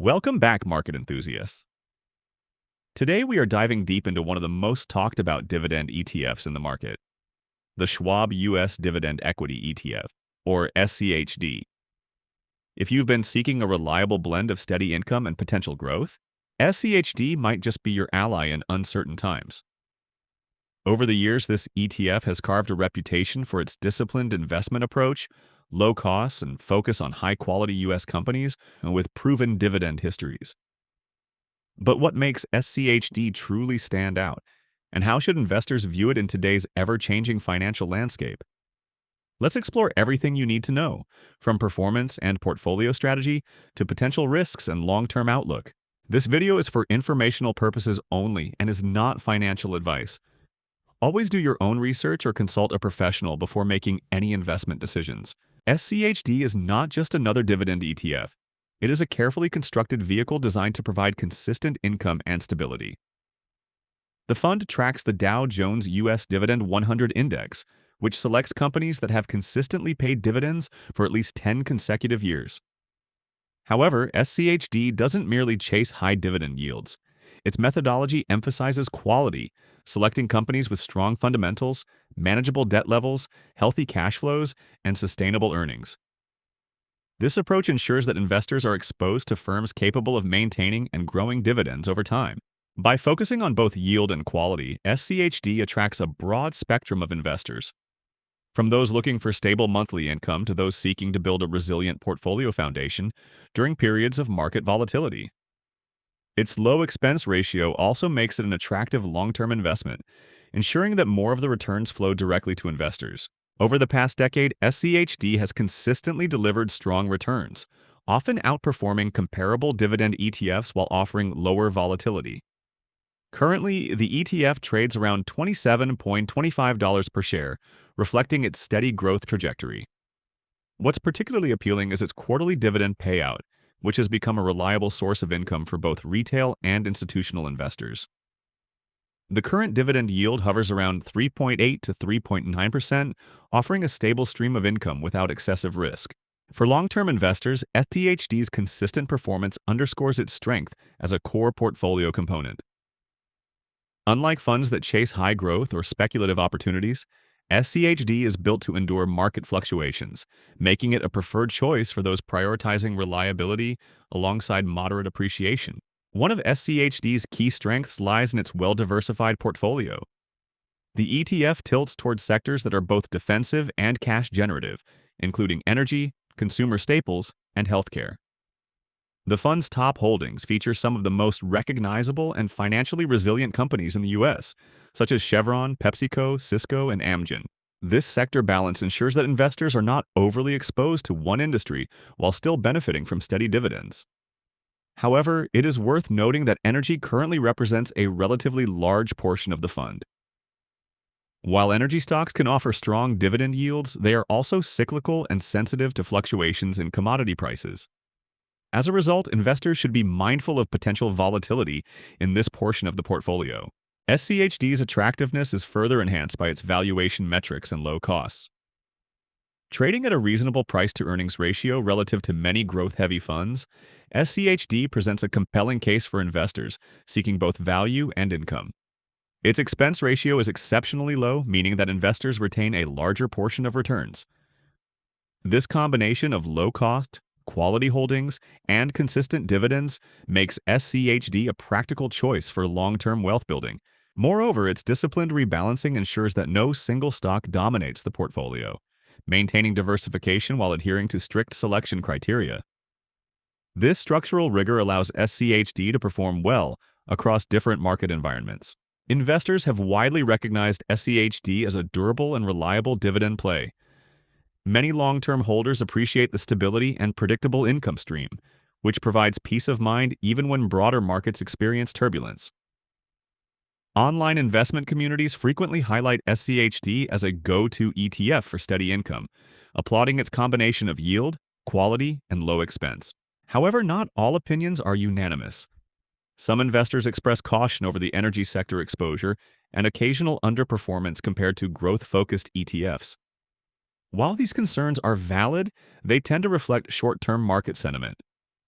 Welcome back, market enthusiasts. Today we are diving deep into one of the most talked about dividend ETFs in the market, the Schwab US Dividend Equity ETF, or SCHD. If you've been seeking a reliable blend of steady income and potential growth, SCHD might just be your ally in uncertain times. Over the years, this ETF has carved a reputation for its disciplined investment approach, low costs, and focus on high-quality U.S. companies with proven dividend histories. But what makes SCHD truly stand out, and how should investors view it in today's ever-changing financial landscape? Let's explore everything you need to know, from performance and portfolio strategy to potential risks and long-term outlook. This video is for informational purposes only and is not financial advice. Always do your own research or consult a professional before making any investment decisions. SCHD is not just another dividend ETF. It is a carefully constructed vehicle designed to provide consistent income and stability. The fund tracks the Dow Jones U.S. Dividend 100 Index, which selects companies that have consistently paid dividends for at least 10 consecutive years. However, SCHD doesn't merely chase high dividend yields. Its methodology emphasizes quality, selecting companies with strong fundamentals, manageable debt levels, healthy cash flows, and sustainable earnings. This approach ensures that investors are exposed to firms capable of maintaining and growing dividends over time. By focusing on both yield and quality, SCHD attracts a broad spectrum of investors. From those looking for stable monthly income to those seeking to build a resilient portfolio foundation during periods of market volatility. Its low expense ratio also makes it an attractive long-term investment, ensuring that more of the returns flow directly to investors. Over the past decade, SCHD has consistently delivered strong returns, often outperforming comparable dividend ETFs while offering lower volatility. Currently, the ETF trades around $27.25 per share, reflecting its steady growth trajectory. What's particularly appealing is its quarterly dividend payout, which has become a reliable source of income for both retail and institutional investors. The current dividend yield hovers around 3.8 to 3.9%, offering a stable stream of income without excessive risk. For long-term investors, SCHD's consistent performance underscores its strength as a core portfolio component. Unlike funds that chase high growth or speculative opportunities, SCHD is built to endure market fluctuations, making it a preferred choice for those prioritizing reliability alongside moderate appreciation. One of SCHD's key strengths lies in its well-diversified portfolio. The ETF tilts towards sectors that are both defensive and cash-generative, including energy, consumer staples, and healthcare. The fund's top holdings feature some of the most recognizable and financially resilient companies in the U.S., such as Chevron, PepsiCo, Cisco, and Amgen. This sector balance ensures that investors are not overly exposed to one industry while still benefiting from steady dividends. However, it is worth noting that energy currently represents a relatively large portion of the fund. While energy stocks can offer strong dividend yields, they are also cyclical and sensitive to fluctuations in commodity prices. As a result, investors should be mindful of potential volatility in this portion of the portfolio. SCHD's attractiveness is further enhanced by its valuation metrics and low costs. Trading at a reasonable price-to-earnings ratio relative to many growth-heavy funds, SCHD presents a compelling case for investors seeking both value and income. Its expense ratio is exceptionally low, meaning that investors retain a larger portion of returns. This combination of low cost, quality holdings, and consistent dividends makes SCHD a practical choice for long-term wealth building. Moreover, its disciplined rebalancing ensures that no single stock dominates the portfolio, maintaining diversification while adhering to strict selection criteria. This structural rigor allows SCHD to perform well across different market environments. Investors have widely recognized SCHD as a durable and reliable dividend play. Many long-term holders appreciate the stability and predictable income stream, which provides peace of mind even when broader markets experience turbulence. Online investment communities frequently highlight SCHD as a go-to ETF for steady income, applauding its combination of yield, quality, and low expense. However, not all opinions are unanimous. Some investors express caution over the energy sector exposure and occasional underperformance compared to growth-focused ETFs. While these concerns are valid, they tend to reflect short-term market sentiment.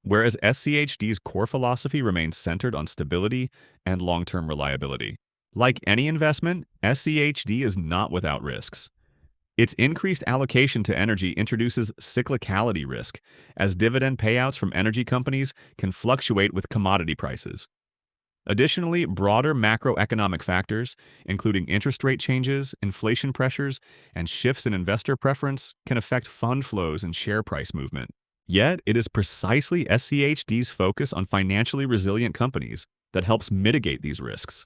whereas SCHD's core philosophy remains centered on stability and long-term reliability. Like any investment, SCHD is not without risks. Its increased allocation to energy introduces cyclicality risk, as dividend payouts from energy companies can fluctuate with commodity prices. Additionally, broader macroeconomic factors, including interest rate changes, inflation pressures, and shifts in investor preference, can affect fund flows and share price movement. Yet, it is precisely SCHD's focus on financially resilient companies that helps mitigate these risks.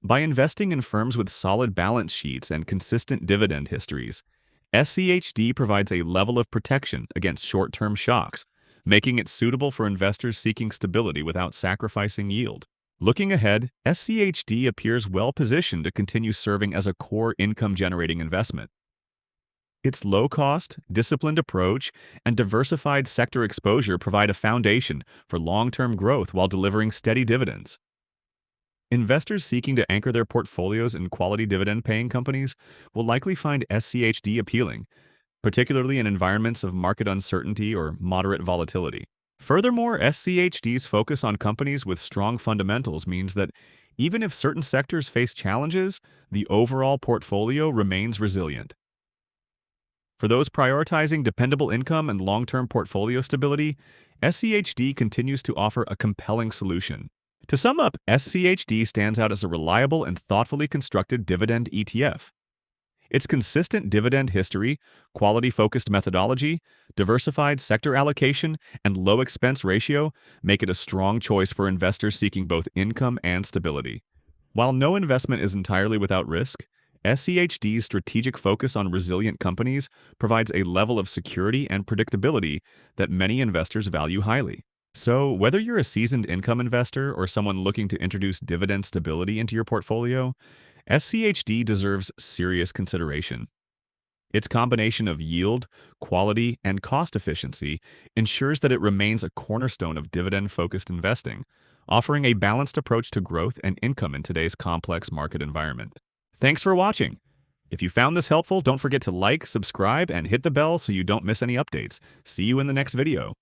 By investing in firms with solid balance sheets and consistent dividend histories, SCHD provides a level of protection against short-term shocks, making it suitable for investors seeking stability without sacrificing yield. Looking ahead, SCHD appears well-positioned to continue serving as a core income-generating investment. Its low-cost, disciplined approach and diversified sector exposure provide a foundation for long-term growth while delivering steady dividends. Investors seeking to anchor their portfolios in quality dividend-paying companies will likely find SCHD appealing, particularly in environments of market uncertainty or moderate volatility. Furthermore, SCHD's focus on companies with strong fundamentals means that even if certain sectors face challenges, the overall portfolio remains resilient. For those prioritizing dependable income and long-term portfolio stability, SCHD continues to offer a compelling solution. To sum up, SCHD stands out as a reliable and thoughtfully constructed dividend ETF. Its consistent dividend history, quality-focused methodology, diversified sector allocation, and low expense ratio make it a strong choice for investors seeking both income and stability. While no investment is entirely without risk, SCHD's strategic focus on resilient companies provides a level of security and predictability that many investors value highly. So, whether you're a seasoned income investor or someone looking to introduce dividend stability into your portfolio, SCHD deserves serious consideration. Its combination of yield, quality, and cost efficiency ensures that it remains a cornerstone of dividend-focused investing, offering a balanced approach to growth and income in today's complex market environment. Thanks for watching. If you found this helpful, don't forget to like, subscribe, and hit the bell so you don't miss any updates. See you in the next video.